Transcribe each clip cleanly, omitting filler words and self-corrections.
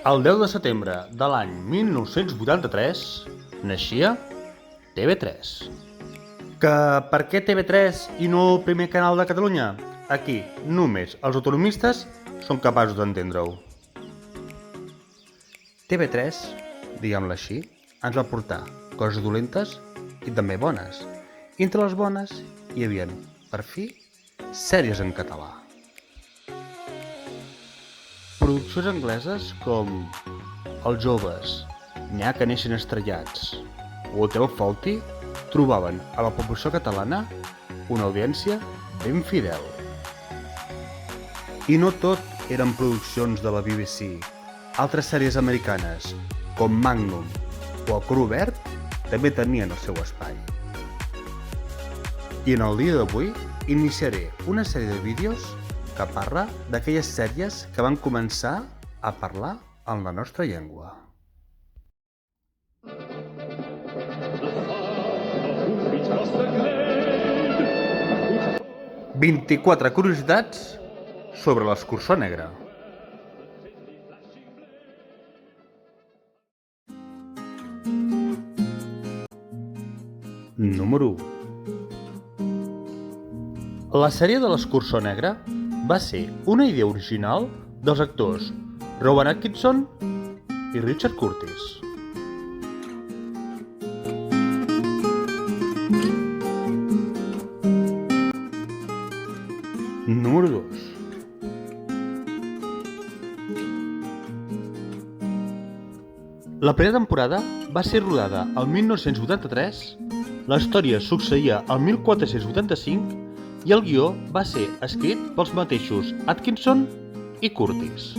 El 10 de setembre de l'any 1983 naixia TV3. Que per què TV3 i no el primer canal de Catalunya? Aquí només els autonomistes són capaços d'entendre-ho. TV3, diguem-la així, ens va portar coses dolentes i també bones. I entre les bones hi havia, per fi, sèries en català. Produccions angleses com Els joves, N'hi ha que neixen estrellats o Hotel Fawlty trobaven a la població catalana una audiència ben fidel. I no tot eren produccions de la BBC. Altres sèries americanes, com Magnum o El Cor Obert, també tenien el seu espai. I en el dia d'avui iniciaré una sèrie de vídeos que parla d'aquelles sèries que van començar a parlar en la nostra llengua. «24 curiositats sobre l'escurçó negre». Número 1. La sèrie de l'escurçó negre va ser una idea original dels actors Rowan Atkinson i Richard Curtis. Número 2. La primera temporada va ser rodada el 1983, la història succeïa el 1485 i el guió va ser escrit pels mateixos Atkinson i Curtis.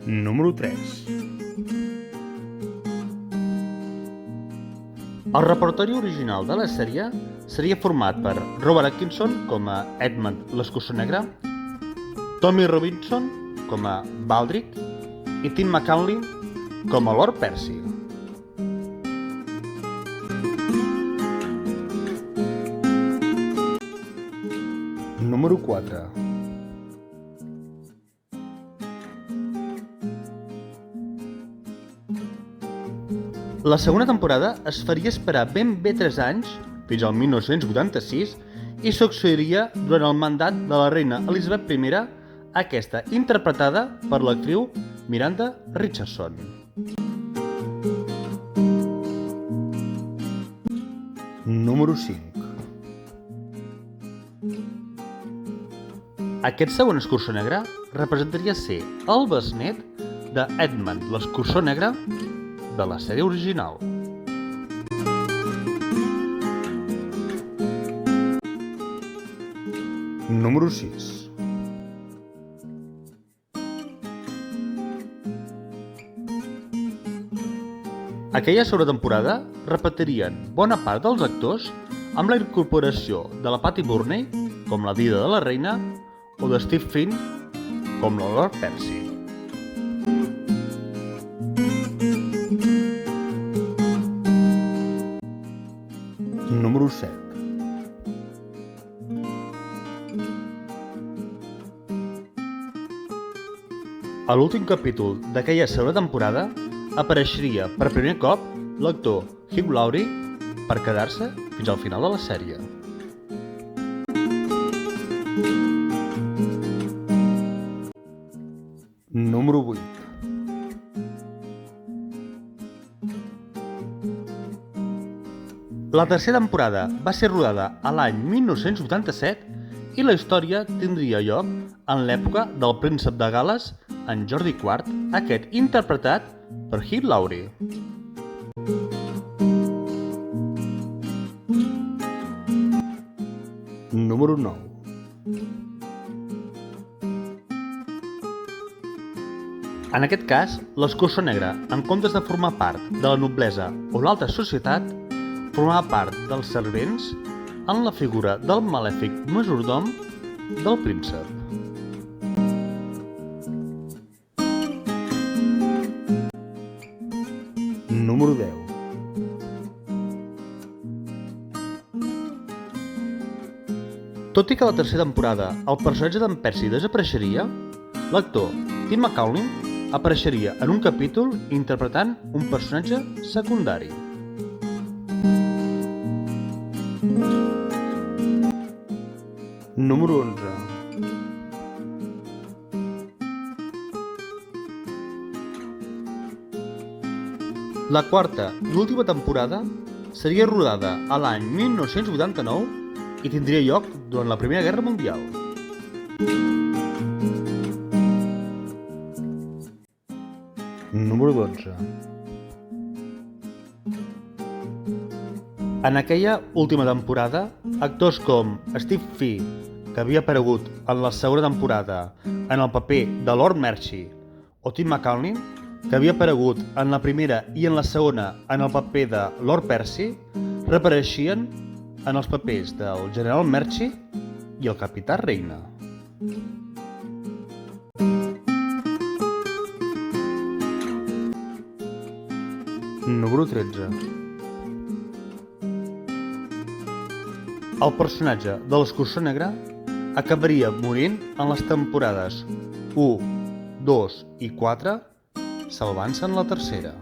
Número 3. El repertori original de la sèrie seria format per Robert Atkinson com a Edmund l'escurçó negre, Tommy Robinson com a Baldric i Tim McCann com a Lord Percy. Número 4. La segona temporada es faria esperar ben bé 3 anys, fins al 1986, i succeiria durant el mandat de la reina Elisabet I, aquesta interpretada per l'actriu Miranda Richardson. Número 5. Aquest segon escurçó negre representaria ser el besnet d'Edmund l'escurçó negre de la sèrie original. Número 6. Aquella segona temporada repetirien bona part dels actors amb la incorporació de la Patty Burney com la dida de la reina o de Steve Finn com la Lord Percy. Número 7. A l'últim capítol d'aquella segona temporada apareixeria per primer cop l'actor Hugh Laurie per quedar-se fins al final de la sèrie. Número 8. La tercera temporada va ser rodada a l'any 1987 i la història tindria lloc en l'època del príncep de Gal·les, en Jordi IV, aquest interpretat per Hugh Laurie. Número 9. En aquest cas, l'escurçó negre, en comptes de formar part de la noblesa o l'alta societat, formava part dels servents en la figura del malèfic majordom del príncep. Número 10. Tot i que a la tercera temporada el personatge d'en Percy desapareixeria, l'actor Tim McCallum apareixeria en un capítol interpretant un personatge secundari. Número 11. La quarta i última temporada seria rodada a l'any 1989 i tindria lloc durant la Primera Guerra Mundial. Número 12. En aquella última temporada, actors com Steve Fee, que havia aparegut en la segona temporada en el paper de Lord Mercy, o Tim McCallum, que havia aparegut en la primera i en la segona en el paper de Lord Percy, reapareixien en els papers del General Mercy i el Capità Reina. Número 13. El personatge de l'Escurçó Negre acabaria morint en les temporades 1, 2 i 4, salvant-se en la tercera.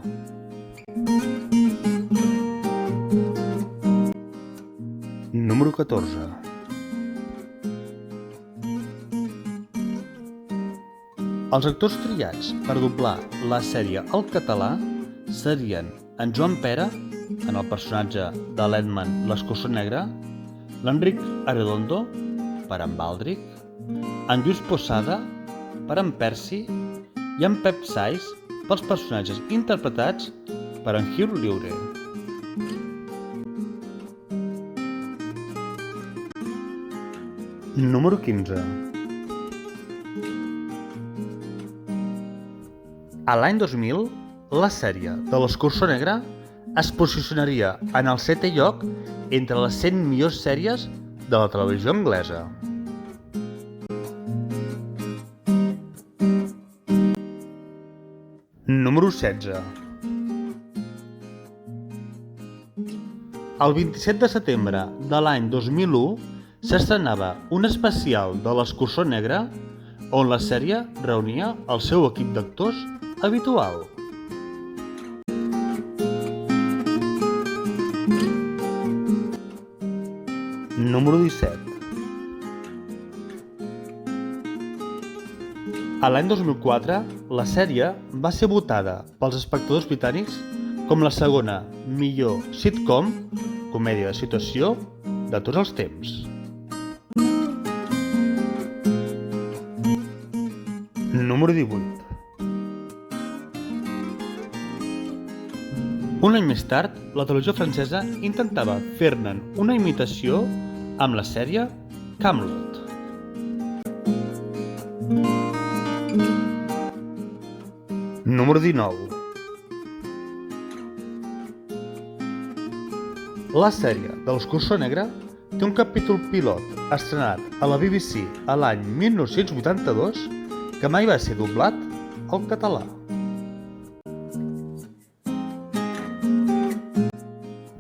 Número 14. Els actors triats per doblar la sèrie al català serien en Joan Pera, en el personatge de l'Edmund l'Escurçó Negre, l'Enric Arredondo, per en Baldric, en Lluís Posada, per en Percy, i en Pep Sais, pels personatges interpretats per en Hugh Laurie. Número 15. A l'any 2000, la sèrie de l'Escurçó Negre es posicionaria en el 7è lloc entre les 100 millors sèries de la televisió anglesa. Número 16. El 27 de setembre de l'any 2001 s'estrenava un especial de l'Escurçó Negre on la sèrie reunia el seu equip d'actors habitual. Número 17. A l'any 2004, la sèrie va ser votada pels espectadors britànics com la segona millor sitcom, comèdia de situació, de tots els temps. Número 18. Un any més tard, la televisió francesa intentava fer-ne una imitació amb la sèrie Camelot. Número 19. La sèrie de l'Escurçó Negre té un capítol pilot estrenat a la BBC a l'any 1982 que mai va ser doblat al català.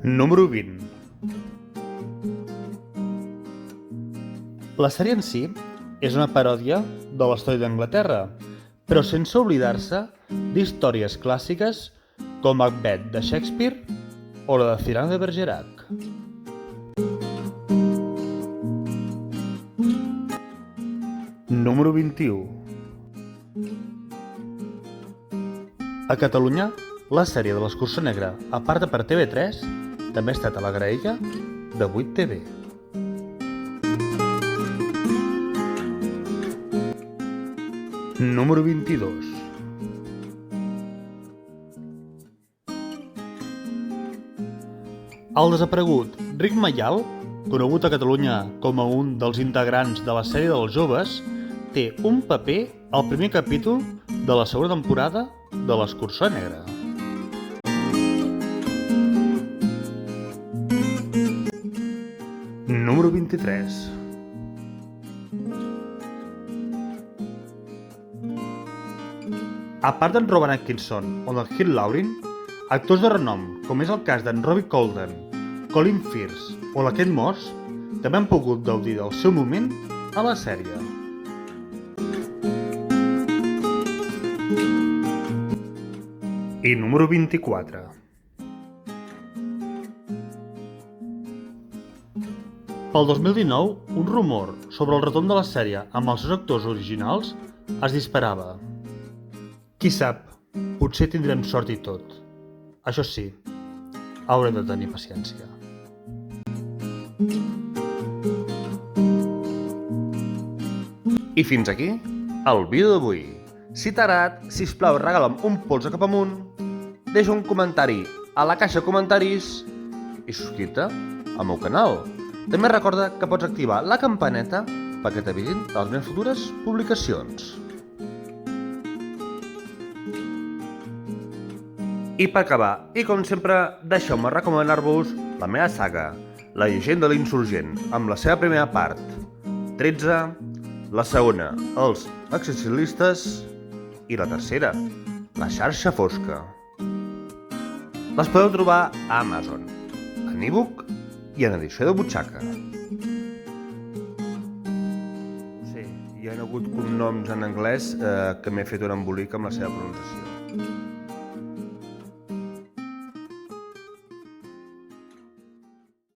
Número 20. La sèrie en si és una paròdia de la història d'Anglaterra, però sense oblidar-se d'històries clàssiques com Macbeth de Shakespeare o la de Cyrano de Bergerac. Número 21. A Catalunya, la sèrie de l'Escurçó Negre, a part de per TV3, també ha estat a la graella de 8TV. Número 22. El desaparegut Ric Mayal, conegut a Catalunya com a un dels integrants de la sèrie dels joves, té un paper al primer capítol de la segona temporada de l'Escurçó Negre. Número 23. A part d'en Rowan Atkinson o d'en Hugh Laurie, actors de renom, com és el cas d'en Robbie Colden, Colin Firth o la Kate Moss, també han pogut gaudir del seu moment a la sèrie. I número 24. Pel 2019, un rumor sobre el retorn de la sèrie amb els seus actors originals es disparava. Qui sap, potser tindrem sort i tot. Això sí, haurem de tenir paciència. I fins aquí el vídeo d'avui. Si t'ha agradat, sisplau, regala'm un polze cap amunt, deixa un comentari a la caixa de comentaris i subscriu-te al meu canal. També recorda que pots activar la campaneta perquè t'avisin de les meves futures publicacions. I per acabar, i com sempre, deixeu-me recomanar-vos la meva saga, La llegenda de l'insurgent, amb la seva primera part, 13, la segona, Els existencialistes, i la tercera, La xarxa fosca. Les podeu trobar a Amazon, en e-book i en edició de butxaca. Sí, hi ha hagut cognoms en anglès que m'he fet un embolic amb la seva pronunciació.